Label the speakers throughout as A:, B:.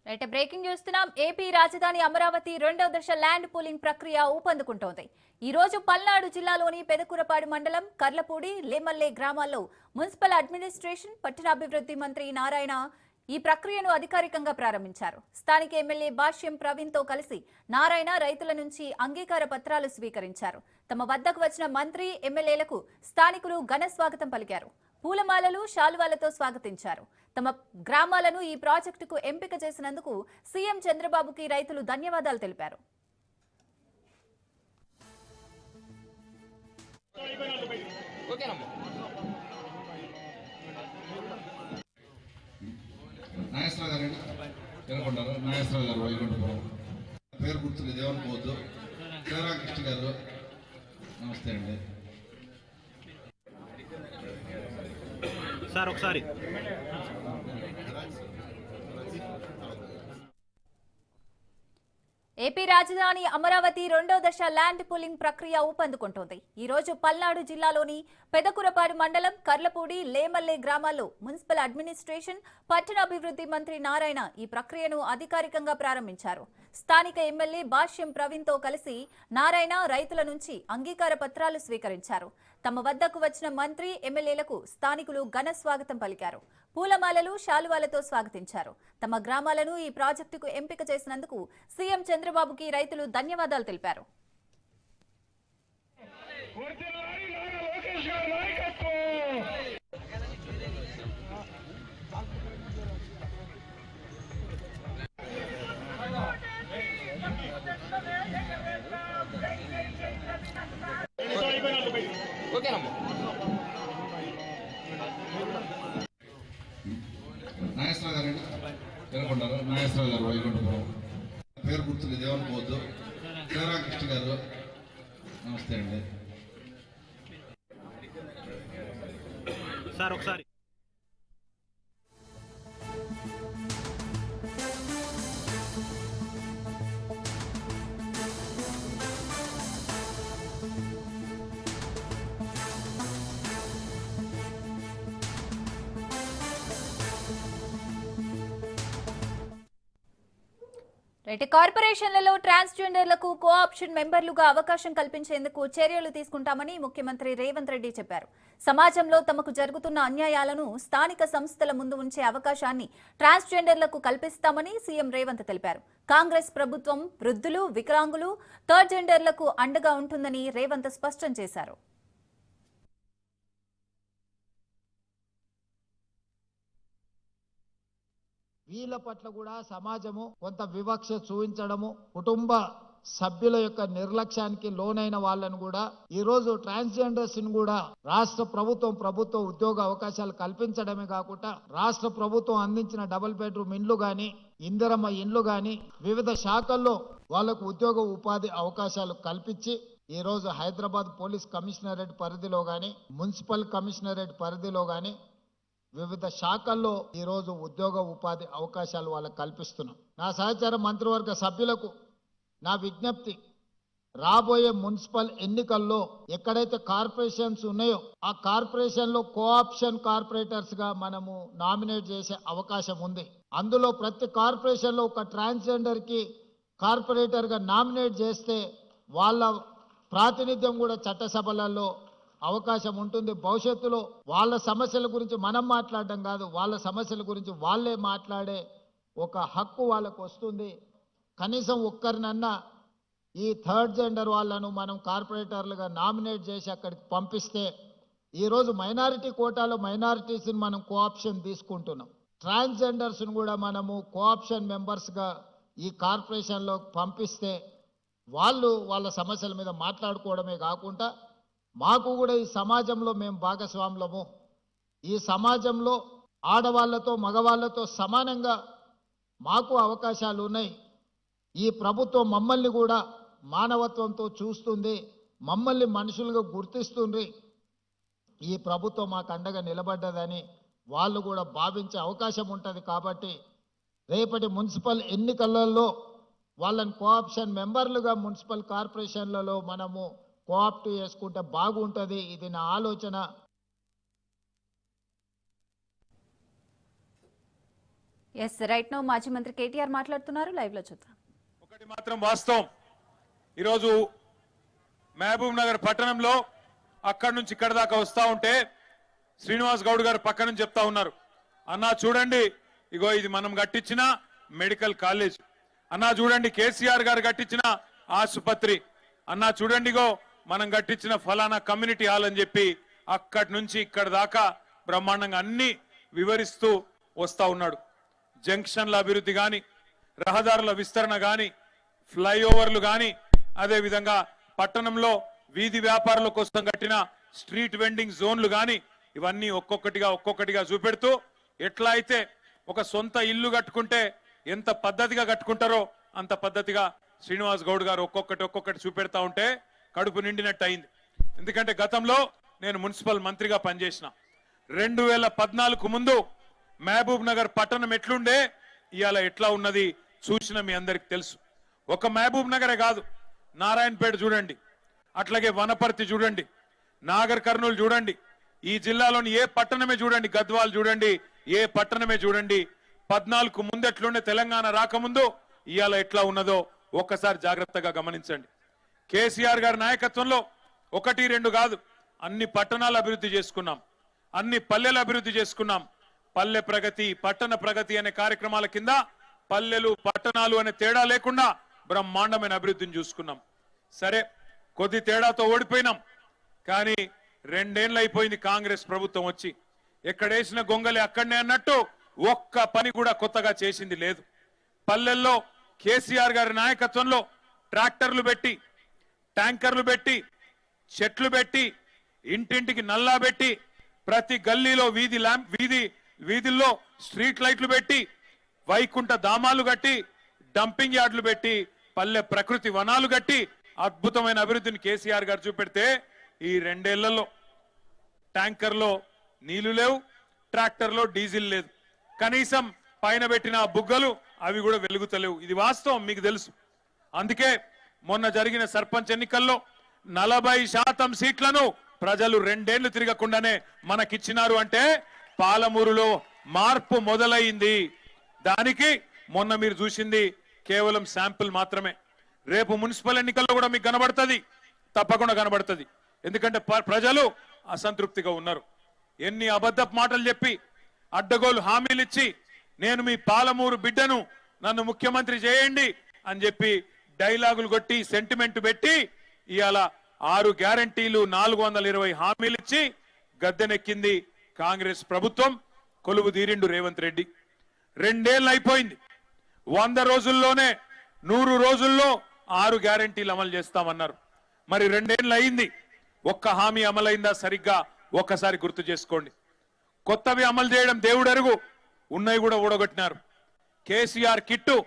A: Right breaking చూస్తున్నాం. AP రాజధాని అమరావతి రెండవ దశ ల్యాండ్ పూలింగ్ ప్రక్రియ ఊపందుకుంటోంది. ఈ రోజు పల్నాడు జిల్లాలోని పెదకూరపాడు మండలం కర్లపూడి, లేమల్లె గ్రామాల్లో మున్సిపల్ అడ్మినిస్ట్రేషన్, పట్టణాభివృద్ధి మంత్రి నారాయణ ఈ ప్రక్రియను అధికారికంగా ప్రారంభించారు. స్థానిక ఎమ్మెల్యే భాష్యం ప్రవీణ్తో కలిసి నారాయణ రైతుల నుంచి అంగీకార పత్రాలు స్వీకరించారు. తమ వద్దకు వచ్చిన మంత్రి, ఎమ్మెల్యేలకు స్థానికులు ఘన స్వాగతం పలికారు. పూలమాలలు, శాలువాలతో స్వాగతించారు. తమ గ్రామాలను ఈ ప్రాజెక్టుకు ఎంపిక చేసినందుకు సీఎం చంద్రబాబుకి రైతులు ధన్యవాదాలు తెలిపారు.
B: నాగేశ్వరరావు గారు వైకుంఠపురం పేరు గుర్తులేదు, ఏమనుకోవద్దు. శివరామకృష్ణ గారు నమస్తే అండి.
C: సార్ ఒకసారి
A: ఏపీ రాజధాని అమరావతి రెండో దశ ల్యాండ్ పూలింగ్ ప్రక్రియ ఊపందుకుంటోంది. ఈ రోజు పల్నాడు జిల్లాలోని పెదకూరపాడు మండలం కర్లపూడి, లేమల్లె గ్రామాల్లో మున్సిపల్ అడ్మినిస్ట్రేషన్, పట్టణాభివృద్ధి మంత్రి నారాయణ ఈ ప్రక్రియను అధికారికంగా ప్రారంభించారు. స్థానిక ఎమ్మెల్యే భాష్యం ప్రవీణ్తో కలిసి నారాయణ రైతుల నుంచి అంగీకార పత్రాలు స్వీకరించారు. తమ వద్దకు వచ్చిన మంత్రి, ఎమ్మెల్యేలకు స్థానికులు ఘన స్వాగతం పలికారు. పూలమాలలు, శాలువాలతో స్వాగతించారు. తమ గ్రామాలను ఈ ప్రాజెక్టుకు ఎంపిక చేసినందుకు సీఎం చంద్రబాబుకి రైతులు ధన్యవాదాలు తెలిపారు.
B: నాగేశ్వరరావు గారు వైకుంఠపురం పేరు గుర్తులేదు, ఏమనుకోవద్దు. శివరామకృష్ణ గారు నమస్తే అండి.
C: సార్ ఒకసారి
A: కార్పొరేషన్లలో ట్రాన్స్జెండర్లకు కోఆప్షన్ మెంబర్లుగా అవకాశం కల్పించేందుకు చర్యలు తీసుకుంటామని ముఖ్యమంత్రి రేవంత్ రెడ్డి చెప్పారు. సమాజంలో తమకు జరుగుతున్న అన్యాయాలను స్థానిక సంస్థల ముందు ఉంచే అవకాశాన్ని ట్రాన్స్జెండర్లకు కల్పిస్తామని సీఎం రేవంత్ తెలిపారు. కాంగ్రెస్ ప్రభుత్వం వృద్ధులు, వికలాంగులు, థర్డ్ జెండర్లకు అండగా ఉంటుందని రేవంత్ స్పష్టం చేశారు.
D: వీళ్ళ పట్ల కూడా సమాజము కొంత వివక్ష చూపించడము, కుటుంబ సభ్యుల యొక్క నిర్లక్ష్యానికి లోనైన వాళ్ళను కూడా ఈ రోజు ట్రాన్స్జెండర్స్ కూడా రాష్ట్ర ప్రభుత్వ ఉద్యోగ అవకాశాలు కల్పించడమే కాకుండా రాష్ట్ర ప్రభుత్వం అందించిన డబుల్ బెడ్రూమ్ ఇండ్లు గాని, ఇందిరమ్మ ఇండ్లు గాని వివిధ శాఖల్లో వాళ్లకు ఉద్యోగ ఉపాధి అవకాశాలు కల్పించి ఈ రోజు హైదరాబాద్ పోలీస్ కమిషనరేట్ పరిధిలో గాని, మున్సిపల్ కమిషనరేట్ పరిధిలో గాని వివిధ శాఖల్లో ఈ రోజు ఉద్యోగ ఉపాధి అవకాశాలు వాళ్ళకు కల్పిస్తున్నాం. నా సహచార మంత్రివర్గ సభ్యులకు నా విజ్ఞప్తి, రాబోయే మున్సిపల్ ఎన్నికల్లో ఎక్కడైతే కార్పొరేషన్స్ ఉన్నాయో ఆ కార్పొరేషన్ లో కోఆప్షన్ కార్పొరేటర్స్ గా మనము నామినేట్ చేసే అవకాశం ఉంది. అందులో ప్రతి కార్పొరేషన్ లో ఒక ట్రాన్స్జెండర్ కి కార్పొరేటర్ గా నామినేట్ చేస్తే వాళ్ళ ప్రాతినిధ్యం కూడా చట్టసభలలో అవకాశం ఉంటుంది. భవిష్యత్తులో వాళ్ళ సమస్యల గురించి మనం మాట్లాడడం కాదు, వాళ్ళ సమస్యల గురించి వాళ్ళే మాట్లాడే ఒక హక్కు వాళ్ళకు వస్తుంది. కనీసం ఒక్కరినన్నా ఈ థర్డ్ జెండర్ వాళ్ళను మనం కార్పొరేటర్లుగా నామినేట్ చేసి అక్కడికి పంపిస్తే, ఈరోజు మైనారిటీ కోటాలో మైనారిటీస్ని మనం కోఆప్షన్ తీసుకుంటున్నాం. ట్రాన్స్జెండర్స్ని కూడా మనము కోఆప్షన్ మెంబర్స్గా ఈ కార్పొరేషన్లో పంపిస్తే వాళ్ళు వాళ్ళ సమస్యల మీద మాట్లాడుకోవడమే కాకుండా మాకు కూడా ఈ సమాజంలో మేము భాగస్వాములము, ఈ సమాజంలో ఆడవాళ్లతో మగవాళ్లతో సమానంగా మాకు అవకాశాలు ఉన్నాయి. ఈ ప్రభుత్వం మమ్మల్ని కూడా మానవత్వంతో చూస్తుంది, మమ్మల్ని మనుషులుగా గుర్తిస్తుంది. ఈ ప్రభుత్వం మాకు అండగా నిలబడ్డదని వాళ్ళు కూడా భావించే అవకాశం ఉంటుంది. కాబట్టి రేపటి మున్సిపల్ ఎన్నికలలో వాళ్ళని కోఆప్షన్ మెంబర్లుగా మున్సిపల్ కార్పొరేషన్లలో మనము కోఆప్ట్ చేసుకుంటే బాగుంటుంది. ఇది నా ఆలోచన.
A: ఎస్ రైట్ నో మాజీ మంత్రి కేటీఆర్ మాట్లాడుతున్నారు, లైవ్ లో చూద్దాం.
C: ఒకటి మాత్రం వాస్తవం, ఈరోజు మహబూబ్ నగర్ పట్టణంలో అక్కడి నుంచి ఇక్కడ దాకా వస్తా ఉంటే శ్రీనివాస్ గౌడ్ గారు పక్క నుంచి చెప్తా ఉన్నారు, అన్నా చూడండి ఇగో ఇది మనం కట్టించిన మెడికల్ కాలేజ్, అన్నా చూడండి కేసీఆర్ గారు కట్టించిన ఆసుపత్రి, అన్నా చూడండి ఇగో మనం కట్టించిన ఫలానా కమ్యూనిటీ హాల్ అని చెప్పి అక్కడి నుంచి ఇక్కడ దాకా బ్రహ్మాండంగా అన్ని వివరిస్తూ వస్తా ఉన్నాడు. జంక్షన్ల అభివృద్ధి గాని, రహదారుల విస్తరణ గాని, ఫ్లైఓవర్లు గాని, అదే విధంగా పట్టణంలో వీధి వ్యాపారుల కోసం కట్టిన స్ట్రీట్ వెండింగ్ జోన్లు గాని, ఇవన్నీ ఒక్కొక్కటిగా చూపెడుతూ ఎట్లా అయితే ఒక సొంత ఇల్లు కట్టుకుంటే ఎంత పద్ధతిగా కట్టుకుంటారో అంత పద్ధతిగా శ్రీనివాస్ గౌడ్ గారు ఒక్కొక్కటి చూపెడతా ఉంటే కడుపు నిండినట్టు అయింది. ఎందుకంటే గతంలో నేను మున్సిపల్ మంత్రిగా పనిచేసిన 2014 ముందు మహబూబ్ నగర్ పట్టణం ఎట్లుండే ఇవాళ ఎట్లా ఉన్నది చూసిన మీ అందరికి తెలుసు. ఒక మహబూబ్ నగరే కాదు, నారాయణపేట చూడండి, అట్లాగే వనపర్తి చూడండి, నాగర్ కర్నూలు చూడండి, ఈ జిల్లాలోని ఏ పట్టణమే చూడండి, గద్వాల్ చూడండి, ఏ పట్టణమే చూడండి, 14 ముందు ఎట్లుండే తెలంగాణ రాకముందు ఇవాళ ఎట్లా ఉన్నదో ఒక్కసారి జాగ్రత్తగా గమనించండి. కేసీఆర్ గారి నాయకత్వంలో 1, 2 కాదు, అన్ని పట్టణాలు అభివృద్ధి చేసుకున్నాం, అన్ని పల్లెలు అభివృద్ధి చేసుకున్నాం. పల్లె ప్రగతి, పట్టణ ప్రగతి అనే కార్యక్రమాల కింద పల్లెలు పట్టణాలు అనే తేడా లేకుండా బ్రహ్మాండమైన అభివృద్ధిని చూసుకున్నాం. సరే కొద్ది తేడాతో ఓడిపోయినాం, కానీ 2 ఏళ్ళు అయిపోయింది కాంగ్రెస్ ప్రభుత్వం వచ్చి. ఎక్కడేసిన గొంగలి అక్కడనే అన్నట్టు ఒక్క పని కూడా కొత్తగా చేసింది లేదు. పల్లెల్లో కేసీఆర్ గారి నాయకత్వంలో ట్రాక్టర్లు పెట్టి, ట్యాంకర్లు పెట్టి, చెట్లు పెట్టి, ఇంటింటికి నల్లా పెట్టి, ప్రతి గల్లీలో వీధిల్లో స్ట్రీట్ లైట్లు పెట్టి, వైకుంఠ ధామాలు కట్టి, డంపింగ్ యార్డులు పెట్టి, పల్లె ప్రకృతి వనాలు కట్టి అద్భుతమైన అభివృద్ధిని కేసీఆర్ గారు చూపెడితే ఈ 2 ఏళ్లలో ట్యాంకర్లో నీళ్లు లేవు, ట్రాక్టర్లో డీజిల్ లేదు, కనీసం పైన పెట్టిన బుగ్గలు అవి కూడా వెలుగుతలేవు. ఇది వాస్తవం, మీకు తెలుసు. అందుకే మొన్న జరిగిన సర్పంచ్ ఎన్నికల్లో 40% సీట్లను ప్రజలు 2 ఏళ్లు తిరగకుండానే మనకిచ్చినారు. అంటే పాలమూరులో మార్పు మొదలైంది. దానికి మొన్న మీరు చూసింది కేవలం శాంపుల్ మాత్రమే. రేపు మున్సిపల్ ఎన్నికల్లో కూడా మీకు కనబడుతుంది, తప్పకుండా కనబడుతుంది. ఎందుకంటే ప్రజలు అసంతృప్తిగా ఉన్నారు. ఎన్ని అబద్ధపు మాటలు చెప్పి, అడ్డగోలు హామీలు ఇచ్చి, నేను మీ పాలమూరు బిడ్డను, నన్ను ముఖ్యమంత్రి చేయండి అని చెప్పి డైలాగులు కొట్టి, సెంటిమెంట్ పెట్టి ఇవాళ 6 గ్యారంటీలు, 420 హామీలు ఇచ్చి గద్దెనెక్కింది కాంగ్రెస్ ప్రభుత్వం. కొలువు తీరిండు రేవంత్ రెడ్డి. 2 ఏళ్ళు అయిపోయింది. 100 రోజుల్లోనే 100 రోజుల్లో 6 గ్యారంటీలు అమలు చేస్తామన్నారు. మరి 2 ఏళ్ళు అయింది, ఒక్క హామీ అమలైందా సరిగ్గా ఒక్కసారి గుర్తు చేసుకోండి. కొత్తవి అమలు చేయడం దేవుడు అరుగు, ఉన్నవి కూడా ఊడగొట్టినారు. కేసీఆర్ కిట్టు,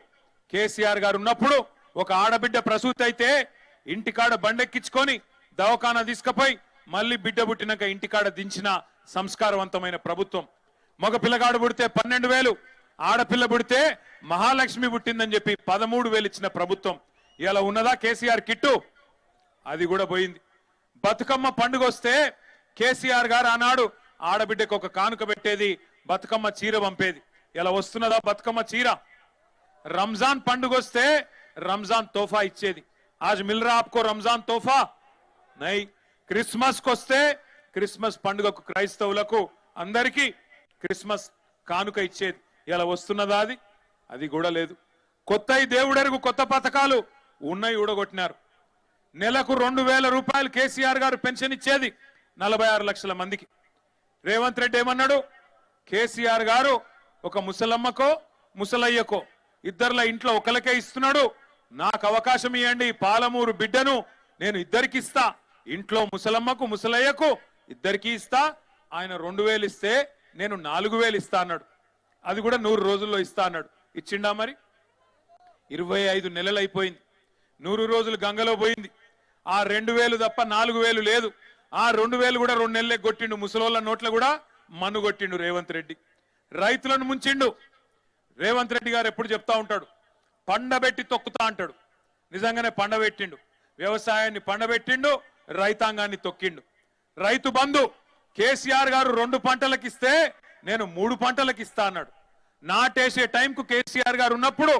C: కేసీఆర్ గారు ఉన్నప్పుడు ఒక ఆడబిడ్డ ప్రసూతి అయితే ఇంటికాడ బండెక్కించుకొని దవాఖానా తీసుకుపోయి మళ్ళీ బిడ్డ పుట్టినాక ఇంటికాడ దించిన సంస్కారవంతమైన ప్రభుత్వం. మగ పిల్లగాడు పుడితే 12,000, ఆడపిల్ల పుడితే మహాలక్ష్మి పుట్టిందని చెప్పి 13,000 ఇచ్చిన ప్రభుత్వం. ఇలా ఉన్నదా కేసీఆర్ కిట్టు? అది కూడా పోయింది. బతుకమ్మ పండుగ వస్తే కేసీఆర్ గారు ఆనాడు ఆడబిడ్డకు ఒక కానుక పెట్టేది, బతుకమ్మ చీర పంపేది. ఇలా వస్తున్నదా బతుకమ్మ చీర? రంజాన్ పండుగ వస్తే రంజాన్ తోఫా ఇచ్చేది. आज मिल रहा आपको रमजान तोहफा नहीं. క్రిస్మస్ కొస్తే క్రిస్మస్ పండుగకు క్రైస్తవులకు అందరికీ క్రిస్మస్ కానుక ఇచ్చేది. ఇలా వస్తున్నదా? అది కూడా లేదు. కొత్తయి దేవుడెరుగు కొత్త పథకాలు ఉన్నాయి, ఊడగొట్టినారు. నెలకు 2,000 రూపాయలు కేసీఆర్ గారు పెన్షన్ ఇచ్చేది 46 లక్షల మందికి. రేవంత్ రెడ్డి ఏమన్నాడు? కేసీఆర్ గారు ఒక ముసలమ్మకో ముసలయ్యకో ఇద్దర్ల ఇంట్లో ఒకరికే ఇస్తున్నాడు, నాకు అవకాశం ఇవ్వండి, పాలమూరు బిడ్డను నేను ఇద్దరికి ఇస్తా, ఇంట్లో ముసలమ్మకు ముసలయ్యకు ఇద్దరికి ఇస్తా. ఆయన 2,000 ఇస్తే నేను 4,000 ఇస్తా అన్నాడు. అది కూడా 100 రోజుల్లో ఇస్తా అన్నాడు. ఇచ్చిండా? మరి 25 నెలలు అయిపోయింది, 100 రోజులు గంగలో పోయింది. ఆ 2,000 తప్ప 4,000 లేదు. ఆ 2,000 కూడా 2 నెలలే కొట్టిండు. ముసలోళ్ళ నోట్ల కూడా మన్ను కొట్టిండు రేవంత్ రెడ్డి. రైతులను ముంచిండు. రేవంత్ రెడ్డి గారు ఎప్పుడు చెప్తా ఉంటాడు, పండబెట్టి తొక్కుతా అంటాడు. నిజంగానే పండబెట్టిండు, వ్యవసాయాన్ని పండబెట్టిండు, రైతాంగాన్ని తొక్కిండు. రైతు బంధు కేసీఆర్ గారు 2 పంటలకు ఇస్తే నేను 3 పంటలకు ఇస్తా అన్నాడు. నాటేసే టైంకు కేసీఆర్ గారు ఉన్నప్పుడు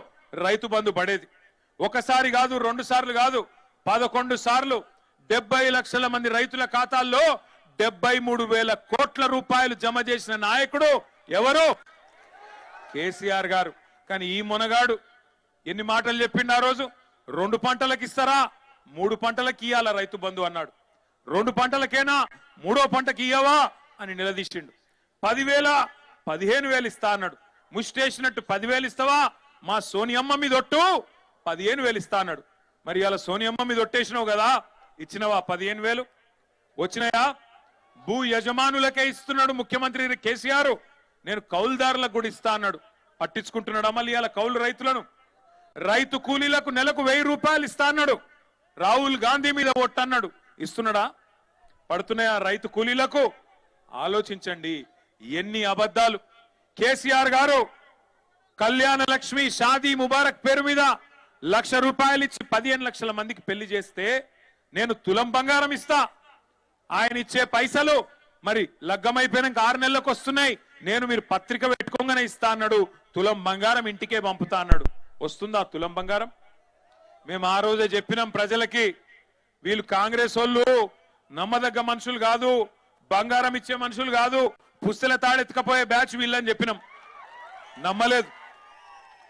C: రైతు బంధు పడేది. ఒకసారి కాదు, 2 సార్లు కాదు, 11 సార్లు 70 లక్షల మంది రైతుల ఖాతాల్లో 73,000 కోట్ల రూపాయలు జమ చేసిన నాయకుడు ఎవరు? కేసీఆర్ గారు. కానీ ఈ మొనగాడు ఎన్ని మాటలు చెప్పిండు ఆ రోజు? 2 పంటలకు ఇస్తారా, 3 పంటలకు ఇయ్యాల రైతు బంధు అన్నాడు. 2 పంటలకేనా, 3వ పంటకి ఇయ్యవా అని నిలదీసిండు. 10,000 15,000 ఇస్తా అన్నాడు. ముష్టేసినట్టు 10,000 ఇస్తావా, మా సోనియమ్మ మీద ఒట్టు 15,000 ఇస్తా అన్నాడు. మరి అలా సోనియమ్మ మీద ఒట్టేసినావు కదా, ఇచ్చినవా 15,000? వచ్చినాయా? భూ యజమానులకే ఇస్తున్నాడు ముఖ్యమంత్రి కేసీఆర్. నేను కౌలుదారులకు కూడా ఇస్తా అన్నాడు. పట్టించుకుంటున్నాడు మళ్ళీ అలా కౌలు రైతులను? రైతు కూలీలకు నెలకు 1000 రూపాయలు ఇస్తా అన్నాడు. రాహుల్ గాంధీ మీద ఒట్టన్నాడు. ఇస్తున్నాడా? పడుతున్నాయా రైతు కూలీలకు? ఆలోచించండి ఎన్ని అబద్ధాలు. కేసీఆర్ గారు కళ్యాణ లక్ష్మి షాదీ ముబారక్ పేరు మీద 1,00,000 రూపాయలు ఇచ్చి 15 లక్షల మందికి పెళ్లి చేస్తే నేను తులం బంగారం ఇస్తా. ఆయన ఇచ్చే పైసలు మరి లగ్గమైపోయినాక 6 నెలలకు వస్తున్నాయి, నేను మీరు పత్రిక పెట్టుకోగానే ఇస్తా అన్నాడు. తులం బంగారం ఇంటికే పంపుతా అన్నాడు. వస్తుందా తులం బంగారం? మేము ఆ రోజే చెప్పినాం ప్రజలకి, వీళ్ళు కాంగ్రెస్ వాళ్ళు నమ్మదగ్గ మనుషులు కాదు, బంగారం ఇచ్చే మనుషులు కాదు, పుస్తల తాడెత్తుకపోయే బ్యాచ్ వీళ్ళని చెప్పినాం. నమ్మలేదు,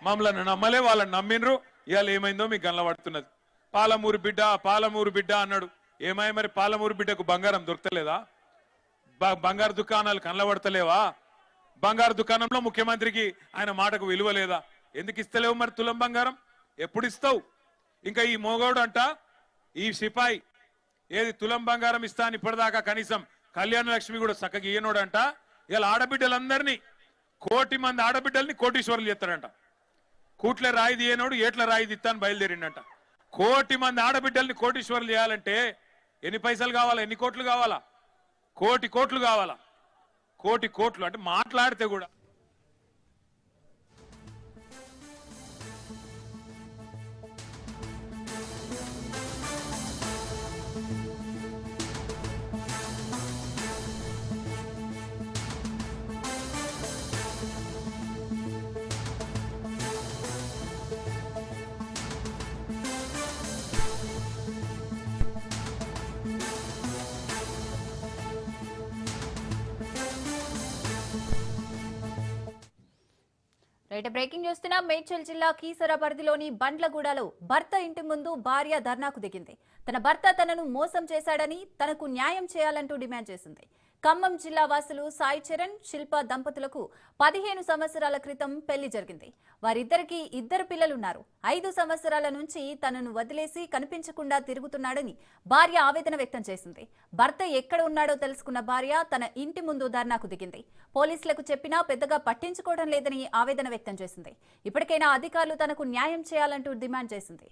C: మమ్మల్ని నమ్మలే, వాళ్ళని నమ్మినరు. ఇవాళ ఏమైందో మీకు గనపడుతున్నది. పాలమూరు బిడ్డ అన్నాడు. ఏమై మరి పాలమూరు బిడ్డకు బంగారం దొరకలేదా? బంగారు దుకాణాలు కనబడతలేవా? బంగారు దుకాణంలో ముఖ్యమంత్రికి ఆయన మాటకు విలువ లేదా? ఎందుకు ఇస్తలేవు మరి తులం బంగారం? ఎప్పుడు ఇస్తావు? ఇంకా ఈ మోగోడు అంట, ఈ సిపాయి ఏది తులం బంగారం ఇస్తా అని ఇప్పటిదాకా కనీసం కళ్యాణ లక్ష్మి కూడా చక్కగా ఇయ్యనోడంట. ఇలా ఆడబిడ్డలందరినీ 1,00,000 మంది ఆడబిడ్డల్ని కోటీశ్వరులు చేస్తాడంట. కూట్లే రాయి తీయనోడు ఏట్ల రాయి తీస్తాను బయలుదేరిండంట. 1,00,000 మంది ఆడబిడ్డల్ని కోటీశ్వరులు చేయాలంటే ఎన్ని పైసలు కావాలా, ఎన్ని కోట్లు కావాలా? 1,00,00,000 కోట్లు కావాలా? 1,00,00,000 కోట్లు అంటే మాట్లాడితే కూడా.
A: రైట్, బ్రేకింగ్ చూస్తున్నాం. మేడ్చల్ జిల్లా కీసర పరిధిలోని బండ్లగూడలో భర్త ఇంటి ముందు భార్య ధర్నాకు దిగింది. తన భర్త తనను మోసం చేశాడని, తనకు న్యాయం చేయాలంటూ డిమాండ్ చేసింది. ఖమ్మం జిల్లా వాసులు సాయి చరణ్, శిల్ప దంపతులకు 15 సంవత్సరాల క్రితం పెళ్లి జరిగింది. వారిద్దరికి 2 పిల్లలున్నారు. 5 సంవత్సరాల నుంచి తనను వదిలేసి కనిపించకుండా తిరుగుతున్నాడని భార్య ఆవేదన వ్యక్తం చేసింది. భర్త ఎక్కడ ఉన్నాడో తెలుసుకున్న భార్య తన ఇంటి ముందు ధర్నాకు దిగింది. పోలీసులకు చెప్పినా పెద్దగా పట్టించుకోవడం లేదని ఆవేదన వ్యక్తం చేసింది. ఇప్పటికైనా అధికారులు తనకు న్యాయం చేయాలంటూ డిమాండ్ చేసింది.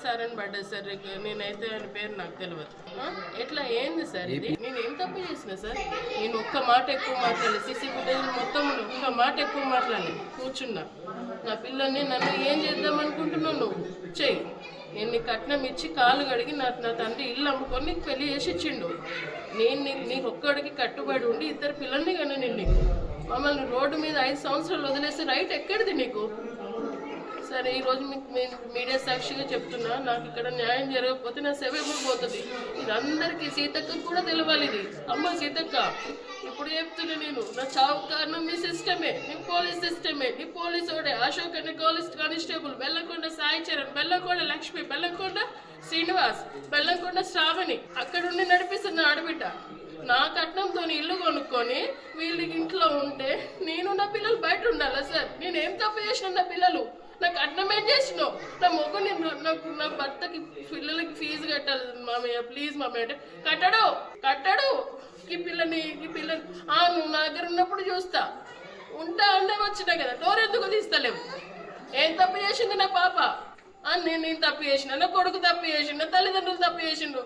E: సార్ అని పడ్డా సార్. నేనైతే ఆయన పేరు నాకు తెలియదు. ఎట్లా ఏంది సార్ ఇది? నేను ఏం తప్పు చేసిన సార్? నేను ఒక్క మాట ఎక్కువ మాట్లాడలేదు. సీసీ ఫుటేజ్ మొత్తం ఒక్క మాట ఎక్కువ మాట్లాడలేదు. కూర్చున్నా. నా పిల్లల్ని నన్ను ఏం చేద్దాం అనుకుంటున్నావు? నువ్వు చెయ్యి. నేను నీకు కట్నం ఇచ్చి కాళ్ళు కడిగి నా తండ్రి ఇల్లు అమ్ముకొని నీకు పెళ్లి చేసి ఇచ్చిండు. నేను నీకు ఒక్కడికి కట్టుబడి ఉండి 2 పిల్లల్ని కానీ నేను నీకు మమ్మల్ని రోడ్డు మీద 5 సంవత్సరాలు వదిలేసి రైట్ ఎక్కడిది నీకు? సరే, ఈరోజు మీకు మీడియా సాక్షిగా చెప్తున్నా, నాకు ఇక్కడ న్యాయం జరగకపోతే నా సేవ ఎప్పుడు పోతుంది? ఇది అందరికీ, సీతక్కకు కూడా తెలవాలి. ఇది అమ్మ సీతక్క, ఇప్పుడు చెప్తున్నా నేను, నా చావు కారణం నీ సిస్టమే, నీ పోలీస్ సిస్టమే, నీ పోలీసు వాడే అశోక్ అనే కానిస్టేబుల్, బెల్లంకొండ సాయి చరణ్, బెల్లంకొండ లక్ష్మి, బెల్లంకొండ శ్రీనివాస్, బెల్లంకొండ శ్రావణి అక్కడుండి నడిపిస్తున్న ఆడబిడ్డ. నా కట్నంతో ఇల్లు కొనుక్కొని వీళ్ళకి ఇంట్లో ఉంటే నేను నా పిల్లలు బయట ఉండాలా సార్? నేనేం తప్పు చేసిన? నా పిల్లలు నాకు కట్నం ఏం చేసినావు? నా మొగ్గు నాకు నా భర్తకి పిల్లలకి ఫీజు కట్టాలి మామయ్య, ప్లీజ్ మామయ్య అంటే కట్టడు. ఈ పిల్లని నువ్వు నా దగ్గర ఉన్నప్పుడు చూస్తా ఉంటా అంటే వచ్చినా కదా, డోర్ ఎందుకు తీస్తలేవు? ఏం తప్పు చేసింది నా పాప? నేను తప్పు చేసిన, నా కొడుకు తప్పు చేసిండు, తల్లిదండ్రులు తప్పు చేసిండు.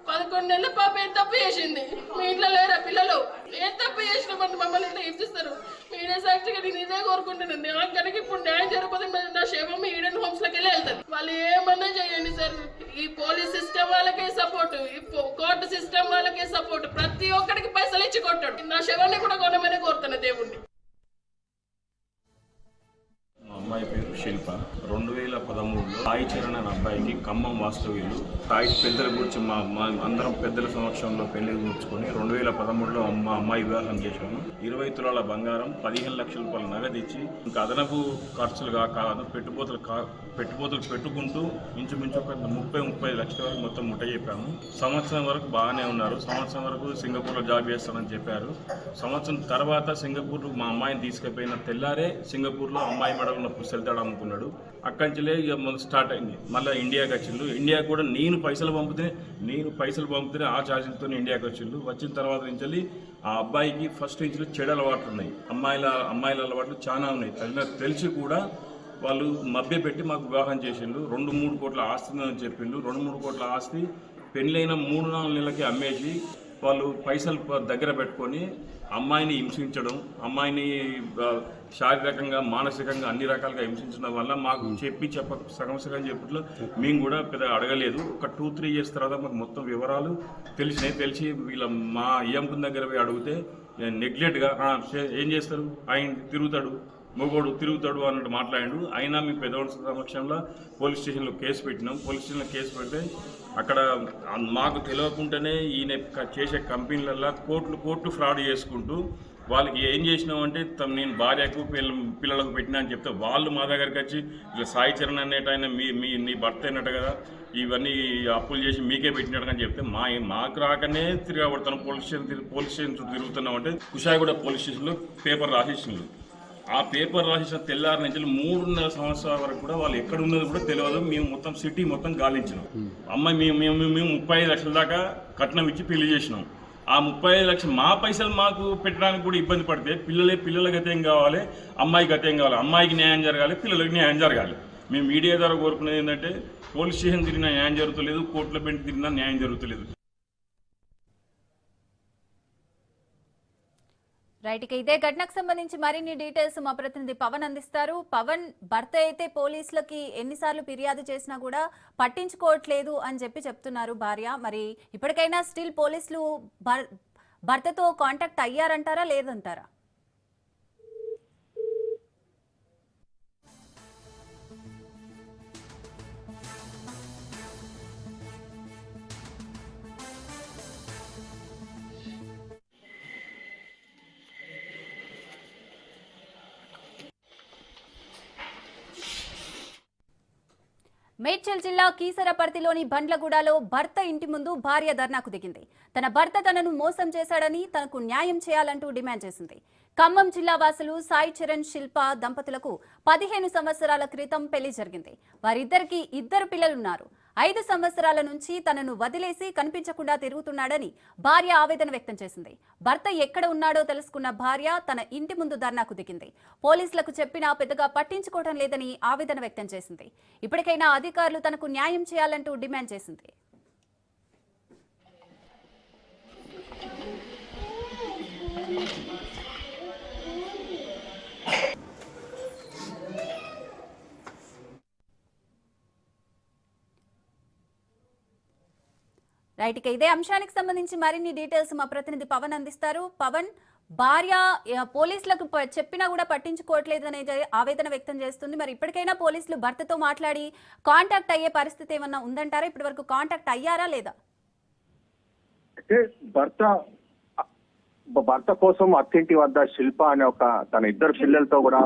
E: 11 నెలల పాప ఏం తప్పు చేసింది? మీ ఇంట్లో లేరా పిల్లలు? ఏం తప్పు చేసినామని మమ్మల్ని ఇట్లా హింసిస్తారు? మీడియా సాక్షిగా నేను ఇదే కోరుకుంటున్నాను. నాకు కనుక ఇప్పుడు న్యాయం జరగకపోతే నా శవం ఈడెన్ హోమ్స్ లోకి వెళ్తుంది. వాళ్ళు ఏమన్నా చేయండి సార్. ఈ పోలీస్ సిస్టమ్ వాళ్ళకే సపోర్ట్, ఈ కోర్టు సిస్టమ్ వాళ్ళకే సపోర్ట్. ప్రతి ఒక్కడికి పైసలు ఇచ్చి కొట్టాడు. నా శవాన్ని కూడా కొనమని కోరుతాను దేవుణ్ణి.
F: మా అమ్మాయి పేరు శిల్ప. 2013లో సాయి చరణ్ అనే అబ్బాయికి ఖమ్మం వాస్తవ్యులు సాయి పెద్దల గురించి మా అందరం పెద్దల సమక్షంలో పెళ్లి కూర్చుకొని 2013లో మా అమ్మాయి వివాహం చేశాము. 20 తులాల బంగారం, 15 లక్షల రూపాయల నగదు ఇచ్చి ఇంకా అదనపు ఖర్చులు కాదు పెట్టుబడులు పెట్టుకుంటూ ఇంచుమించు ఒక 30-35 లక్షల వరకు మొత్తం ముట్ట చెప్పాము. సంవత్సరం వరకు బాగానే ఉన్నారు. సంవత్సరం వరకు సింగపూర్లో జాబ్ చేస్తానని చెప్పారు. సంవత్సరం తర్వాత సింగపూర్ మా అమ్మాయిని తీసుకుపోయిన తెల్లారే సింగపూర్లో అమ్మాయి మెడలో ఉన్న పుస్తెళ్తాడు అమ్ముకున్నాడు. అక్కడి నుంచే ఇక స్టార్ట్ అయింది. మళ్ళీ ఇండియాకి వచ్చిండు. ఇండియా కూడా నేను పైసలు పంపితే ఆ ఛార్జీలతో ఇండియాకి వచ్చిండు. వచ్చిన తర్వాత నుంచి ఆ అబ్బాయికి ఫస్ట్ నుంచి చెడు అలవాట్లు ఉన్నాయి. అమ్మాయిల అలవాట్లు చాలా ఉన్నాయి. తెలిసి కూడా వాళ్ళు మభ్యపెట్టి మాకు వివాహం చేసిండు. 2-3 కోట్ల ఆస్తి అని చెప్పిండు. 2-3 కోట్ల ఆస్తి పెళ్ళైన 3-4 నెలలకి అమ్మేసి వాళ్ళు పైసలు దగ్గర పెట్టుకొని అమ్మాయిని హింసించడం, అమ్మాయిని శారీరకంగా మానసికంగా అన్ని రకాలుగా హింసించడం వల్ల మాకు సగం చెప్పట్లో మేము కూడా పెద్ద అడగలేదు. ఒక 2-3 ఇయర్స్ తర్వాత మాకు మొత్తం వివరాలు తెలిసి వీళ్ళ మా అయ్యంకుని దగ్గర పోయి అడిగితే నెగ్లెక్ట్గా ఏం చేస్తారు, ఆయన మొగోడు తిరుగుతాడు అన్నట్టు మాట్లాడాడు. అయినా మీ పెద్దవాడి సమక్షంలో పోలీస్ స్టేషన్లో కేసు పెట్టినాం. పోలీస్ స్టేషన్లో కేసు పెడితే అక్కడ మాకు తెలియకుండానే ఈయన చేసే కంపెనీలల్లో కోట్లు ఫ్రాడ్ చేసుకుంటూ వాళ్ళకి ఏం చేసినామంటే నేను భార్యకు పిల్లలకు పెట్టినా అని చెప్తే వాళ్ళు మా దగ్గరికి వచ్చి ఇట్లా సాయి చరణ్ అనేటైనా నీ భర్త అయినట్టు కదా, ఇవన్నీ అప్పులు చేసి మీకే పెట్టినట్టు అని చెప్తే మాకు రాకనే తిరగబడతాను. పోలీస్ స్టేషన్ చుట్టూ తిరుగుతున్నామంటే కుషాయిగూడ పోలీస్ స్టేషన్లో పేపర్ రాసేసిండు. ఆ పేపర్ రాసేసిన తెల్లారి నుంచి 3.5 సంవత్సరాల వరకు కూడా వాళ్ళు ఎక్కడ ఉన్నది కూడా తెలియదు. మేము మొత్తం సిటీ మొత్తం గాలించినాం. అమ్మాయి మేము 35 లక్షల దాకా కట్నం ఇచ్చి పెళ్లి చేసినాం. ఆ 35 లక్షలు మా పైసలు మాకు పెట్టడానికి కూడా ఇబ్బంది పడితే పిల్లల గతేం కావాలి, అమ్మాయి గతేం కావాలి. అమ్మాయికి న్యాయం జరగాలి, పిల్లలకి న్యాయం జరగాలి. మేము మీడియా ద్వారా కోరుకునేది ఏంటంటే పోలీస్ స్టేషన్ తిరిగినా న్యాయం జరుగుతలేదు, కోర్టుల బెంచ్ తిరిగినా న్యాయం జరుగుతలేదు.
A: రైట్, ఇక ఇదే ఘటనకు సంబంధించి మరిన్ని డీటెయిల్స్ మా ప్రతినిధి పవన్ అందిస్తారు. పవన్, భర్త అయితే పోలీసులకి ఎన్నిసార్లు ఫిర్యాదు చేసినా కూడా పట్టించుకోవట్లేదు అని చెప్తున్నారు భార్య. మరి ఇప్పటికైనా స్టిల్ పోలీసులు భర్తతో కాంటాక్ట్ అయ్యారంటారా లేదంటారా? మేడ్చల్ జిల్లా కీసరపర్తిలోని బండ్లగూడలో భర్త ఇంటి ముందు భార్య ధర్నాకు దిగింది. తన భర్త తనను మోసం చేశాడని, తనకు న్యాయం చేయాలంటూ డిమాండ్ చేసింది. ఖమ్మం జిల్లా వాసులు సాయి చరణ్, శిల్ప దంపతులకు 15 సంవత్సరాల క్రితం పెళ్లి జరిగింది. వారిద్దరికి 2 పిల్లలున్నారు. 5 సంవత్సరాల నుంచి తనను వదిలేసి కనిపించకుండా తిరుగుతున్నాడని భార్య ఆవేదన వ్యక్తం చేసింది. భర్త ఎక్కడ ఉన్నాడో తెలుసుకున్న భార్య తన ఇంటి ముందు ధర్నాకు దిగింది. పోలీసులకు చెప్పినా పెద్దగా పట్టించుకోవడం లేదని ఆవేదన వ్యక్తం చేసింది. ఇప్పటికైనా అధికారులు తనకు న్యాయం చేయాలంటూ డిమాండ్ చేసింది. రైట్, ఇక ఇదే అంశానికి సంబంధించి మరిన్ని డీటెయిల్స్ మా ప్రతినిధి పవన్ అందిస్తారు. పవన్, భార్య పోలీసులకు చెప్పినా కూడా పట్టించుకోవట్లేదు అనేది ఆవేదన వ్యక్తం చేస్తుంది. మరి ఇప్పటికైనా పోలీసులు భర్తతో మాట్లాడి కాంటాక్ట్ అయ్యే పరిస్థితి ఏమన్నా ఉందంటారా? ఇప్పటి వరకు కాంటాక్ట్ అయ్యారా లేదా?
G: అయితే భర్త కోసం అత్తింటి వద్ద శిల్ప అనే తన 2 పిల్లలతో కూడా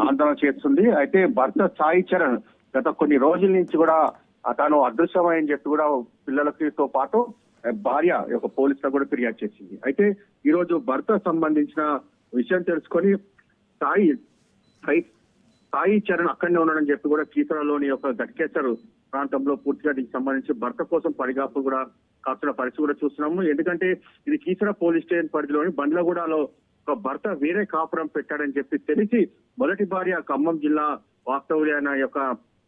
G: ఆందోళన చేస్తుంది. అయితే భర్త సాయి చరణ్ గత కొన్ని రోజుల నుంచి కూడా తాను అదృశ్యమని చెప్పి కూడా పిల్లలతో పాటు భార్య పోలీసులకు కూడా ఫిర్యాదు చేసింది. అయితే ఈ రోజు భర్త సంబంధించిన విషయం తెలుసుకొని సాయి చరణ్ అక్కడనే ఉన్నాడని చెప్పి కూడా కీసరలోని గట్కేసర్ ప్రాంతంలో పూర్తిగా దీనికి సంబంధించి భర్త కోసం పడిగాపు కూడా కాస్తున్న పరిస్థితి కూడా చూస్తున్నాము. ఎందుకంటే ఇది కీసర పోలీస్ స్టేషన్ పరిధిలోని బండ్లగూడలో ఒక భర్త వేరే కాపురం పెట్టాడని చెప్పి తెలిసి మొదటి భార్య ఖమ్మం జిల్లా వాస్తవ్యులైన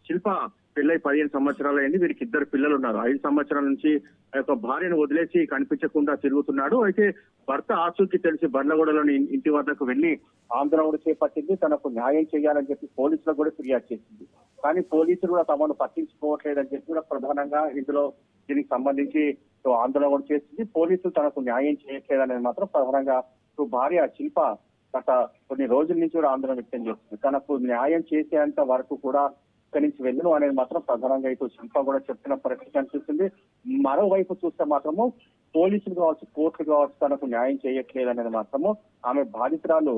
G: శిల్ప పెళ్ళై 15 సంవత్సరాలు అయింది. వీరికి 2 పిల్లలు ఉన్నారు. 5 సంవత్సరాల నుంచి ఆ యొక్క భార్యను వదిలేసి కనిపించకుండా తిరుగుతున్నాడు. అయితే భర్త ఆచూకీ తెలిసి బండ్లగూడలోని ఇంటి వద్దకు వెళ్లి ఆందోళన చేపట్టింది. తనకు న్యాయం చేయాలని చెప్పి పోలీసులకు కూడా ఫిర్యాదు చేసింది. కానీ పోలీసులు కూడా తమను పట్టించుకోవట్లేదని చెప్పి కూడా ప్రధానంగా ఇందులో దీనికి సంబంధించి ఆందోళన కూడా చేస్తుంది. పోలీసులు తనకు న్యాయం చేయట్లేదనేది మాత్రం ప్రధానంగా భార్య శిల్ప గత కొన్ని రోజుల నుంచి కూడా ఆందోళన వ్యక్తం చేస్తుంది. తనకు న్యాయం చేసేంత వరకు కూడా ఇక్కడి నుంచి వెళ్ళను అనేది మాత్రం ప్రధానంగా ఇటు శిల్ప కూడా చెప్తున్న పరిస్థితి కనిపిస్తుంది. మరోవైపు చూస్తే మాత్రము పోలీసులు కావచ్చు, కోర్టులు కావచ్చు తనకు న్యాయం చేయట్లేదు అనేది మాత్రము ఆమె బాధితురాలు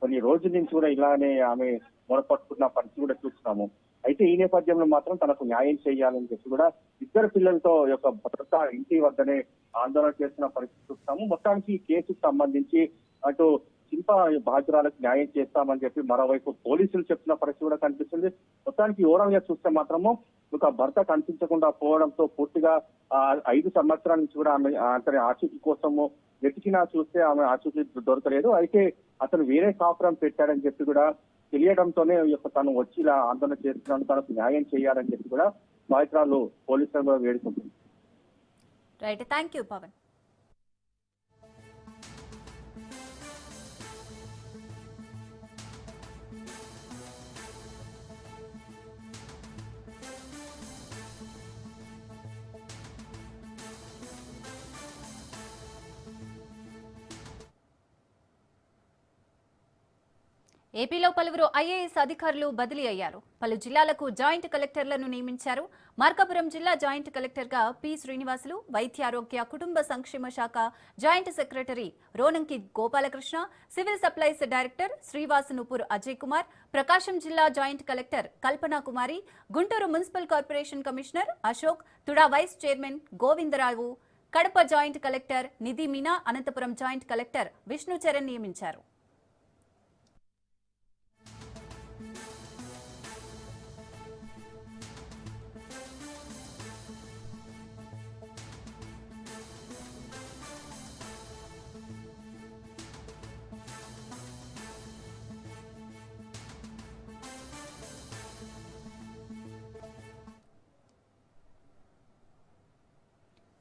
G: కొన్ని రోజుల నుంచి కూడా ఇలానే ఆమె మొరపట్టుకున్న పరిస్థితి కూడా చూస్తున్నాము. అయితే ఈ నేపథ్యంలో మాత్రం తనకు న్యాయం చేయాలని చెప్పి కూడా 2 పిల్లలతో యొక్క భర్త ఇంటి వద్దనే ఆందోళన చేస్తున్న పరిస్థితి చూస్తాము. మొత్తానికి ఈ కేసుకు సంబంధించి అటు శిల్ప బాధితురాలకు న్యాయం చేస్తామని చెప్పి మరోవైపు పోలీసులు చెప్తున్న పరిస్థితి కూడా కనిపిస్తుంది. మొత్తానికి ఓవరాల్ గా చూస్తే మాత్రము ఒక భర్త కనిపించకుండా పోవడంతో పూర్తిగా 5 సంవత్సరాల నుంచి కూడా ఆమె అతని ఆచూకీ కోసము వెతికినా చూస్తే ఆమె ఆచూకీ దొరకలేదు. అయితే అతను వేరే కాపురం పెట్టాడని చెప్పి కూడా తెలియడంతోనే తను వచ్చి ఇలా ఆందోళన చేస్తున్నాను, తనకు న్యాయం చేయాలని చెప్పి కూడా బాధితురాలు పోలీసులు కూడా వేడుకుంటుంది.
A: Right, thank you Pavan. ఏపీలో పలువురు ఐఏఎస్ అధికారులు బదిలీ అయ్యారు. పలు జిల్లాలకు జాయింట్ కలెక్టర్లను నియమించారు. మార్కాపురం జిల్లా జాయింట్ కలెక్టర్గా పి శ్రీనివాసులు, వైద్యారోగ్య కుటుంబ సంక్షేమ శాఖ joint secretary Ronanki Gopalakrishna, civil supplies director శ్రీవాసనుపూర్ అజయ్ కుమార్, ప్రకాశం జిల్లా joint collector Kalpana Kumari, Guntur municipal corporation commissioner Ashok, TUDA vice chairman Govindarao, Kadapa joint collector Nidhi Meena, Anantapur joint collector Vishnucharan నియమించారు.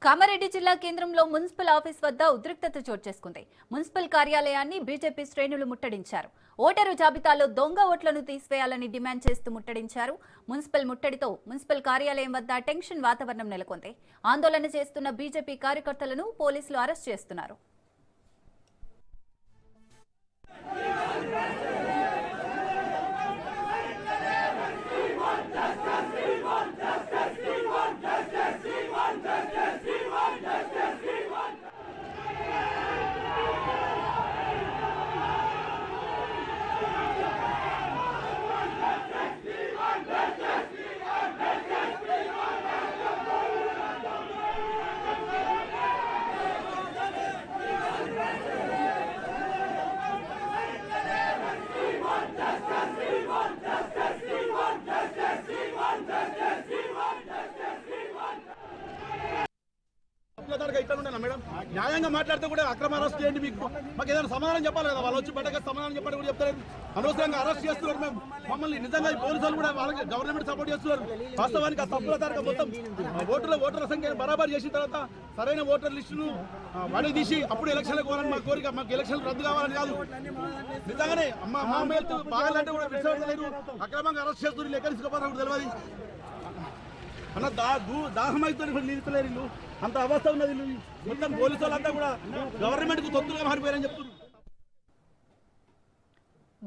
A: కామారెడ్డి జిల్లా కేంద్రంలో మున్సిపల్ ఆఫీస్ వద్ద ఉద్రిక్తత చోటు చేసుకుంది. మున్సిపల్ కార్యాలయాన్ని బీజేపీ శ్రేణులు ముట్టడించారు. ఓటరు జాబితాలో దొంగ ఓట్లను తీసివేయాలని డిమాండ్ చేస్తూ ముట్టడించారు. మున్సిపల్ ముట్టడితో మున్సిపల్ కార్యాలయం వద్ద టెన్షన్ వాతావరణం నెలకొంది. ఆందోళన చేస్తున్న బీజేపీ కార్యకర్తలను పోలీసులు అరెస్ట్ చేస్తున్నారు.
H: మేడం న్యాయంగా మాట్లాడితే కూడా అక్రమ అరెస్ట్ చేయండి, మీకు మాకు ఏదైనా సమాధానం చెప్పాలి కదా. వాళ్ళు వచ్చి బయటకు సమాధానం చెప్పండి కూడా చెప్తారు. అనవసరంగా అరెస్ట్ చేస్తున్నారు. మేము మమ్మల్ని నిజంగా పోలీసులు కూడా వాళ్ళకి గవర్నమెంట్ సపోర్ట్ చేస్తున్నారు. వాస్తవానికి ఆ తప్పుల తారక మొత్తం ఓటర్ల సంఖ్య బరాబర్ చేసిన తర్వాత సరైన ఓటర్ లిస్టును వాడి తీసి అప్పుడు ఎలక్షన్లకు పోవాలని మా కోరిక. మాకు ఎలక్షన్లు రద్దు కావాలని కాదు. నిజంగానే మా హెల్త్ బాగాలంటే కూడా విశ్వాసలేదు. అక్రమంగా అరెస్ట్ చేస్తున్నారు. ఎక్కడి తీసుకుపోతారు తెలియదు అన్న. దాహం అవుతుంది నిలుస్తలేరు. ఇల్లు అంత అవస్థ ఉన్నది. మొత్తం పోలీసు వాళ్ళంతా కూడా గవర్నమెంట్ కు తొత్తులుగా మారిపోయారని చెప్తున్నారు.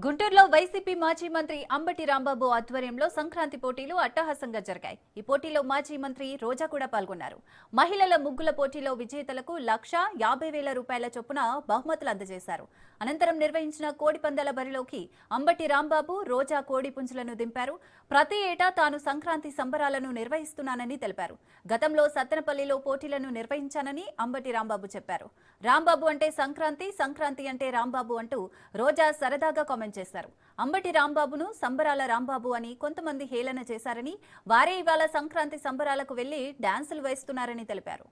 A: గుంటూరులో వైసీపీ మాజీ మంత్రి అంబటి రాంబాబు ఆధ్వర్యంలో సంక్రాంతి పోటీలు అట్టహాసంగా జరిగాయి. ఈ పోటీలో మాజీ మంత్రి రోజా కూడా పాల్గొన్నారు. మహిళల ముగ్గుల పోటీలో విజేతలకు 1,50,000 రూపాయల చొప్పున బహుమతులు అందజేశారు. అనంతరం నిర్వహించిన కోడి పందాల బరిలోకి అంబటి రాంబాబు, రోజా కోడి పుంజులను దింపారు. ప్రతి ఏటా తాను సంక్రాంతి సంబరాలను నిర్వహిస్తున్నానని తెలిపారు. గతంలో సత్తెనపల్లిలో పోటీలను నిర్వహించానని అంబటి రాంబాబు చెప్పారు. రాంబాబు అంటే సంక్రాంతి, సంక్రాంతి అంటే రాంబాబు అంటూ రోజా సరదాగా కామెంట్ చేశారు. అంబటి రాంబాబును సంబరాల రాంబాబు అని కొంతమంది హేళన చేశారని, వారే ఇవాళ సంక్రాంతి సంబరాలకు వెళ్లి డాన్సులు వేస్తున్నారని తెలిపారు.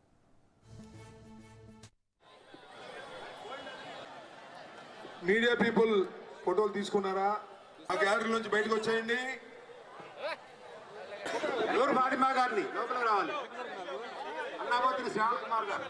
I: మీడియా పీపుల్ ఫోటోలు తీసుకున్నారా? ఆ గ్యాలరీ నుంచి బయటకు వచ్చేయండి. ఎవరు బాడిమా గారిని లోపలికి రావాలి. అన్నామోతిని శ్యామ్ కుమార్ గారు.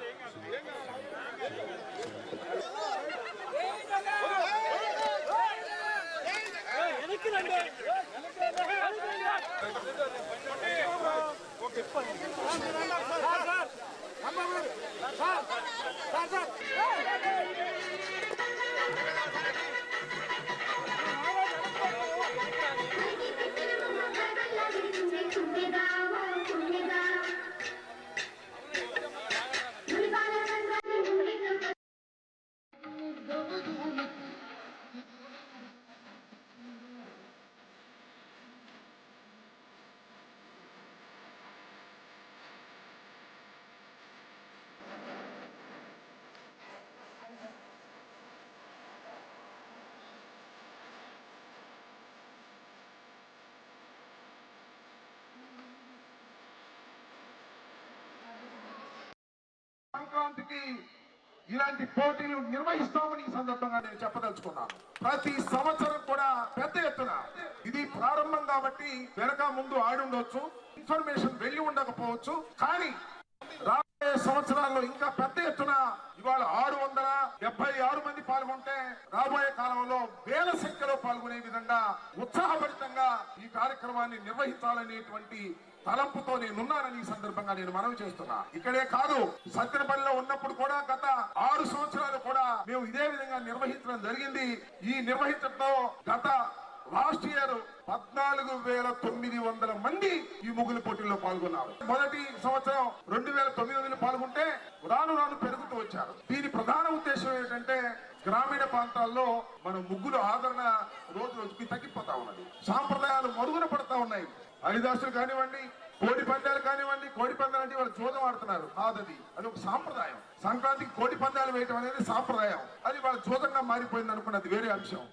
J: సంక్రాంతికి ఇలాంటి పోటీలు నిర్వహిస్తామని ఈ సందర్భంగా నేను చెప్పదలుచుకున్నాను. ప్రతి సంవత్సరం కూడా పెద్ద ఎత్తున ఇది ప్రారంభం కాబట్టి వెనక ముందు ఆడి ఉండొచ్చు, ఇన్ఫర్మేషన్ వెళ్ళి ఉండకపోవచ్చు, కానీ రాబోయే సంవత్సరాల్లో ఇంకా పెద్ద ఎత్తున ఇవాళ 676 మంది పాల్గొంటే రాబోయే కాలంలో వేల సంఖ్యలో పాల్గొనే విధంగా ఉత్సాహభరితంగా ఈ కార్యక్రమాన్ని నిర్వహించాలనేటువంటి తలంపుతో నేనున్నానని ఈ సందర్భంగా నేను మనవి చేస్తున్నా. ఇక్కడే కాదు, సత్తెనపల్లిలో ఉన్నప్పుడు కూడా గత 6 సంవత్సరాలు కూడా మేము ఇదే విధంగా నిర్వహించడం జరిగింది. ఈ నిర్వహించడంలో గత లాస్ట్ ఇయర్ 14,900 మంది ఈ ముగ్గులు పోటీల్లో పాల్గొన్నారు. మొదటి సంవత్సరం 2,900 పాల్గొంటే రాను రాను పెరుగుతూ వచ్చారు. దీని ప్రధాన ఉద్దేశం ఏంటంటే గ్రామీణ ప్రాంతాల్లో మన ముగ్గులు ఆదరణ రోజు రోజుకి తగ్గిపోతా ఉన్నది. సాంప్రదాయాలు మరుగున పడతా ఉన్నాయి. హరిదాసులు కానివ్వండి, కోడి పందాలు కానివ్వండి, కోడి పందాలు అంటే వాళ్ళు జోదం ఆడుతున్నారు కాదది, అది ఒక సాంప్రదాయం. సంక్రాంతికి కోడి పందాలు వేయటం అనేది సాంప్రదాయం, అది వాళ్ళ జోదంగా మారిపోయింది అనుకున్నది వేరే అంశం.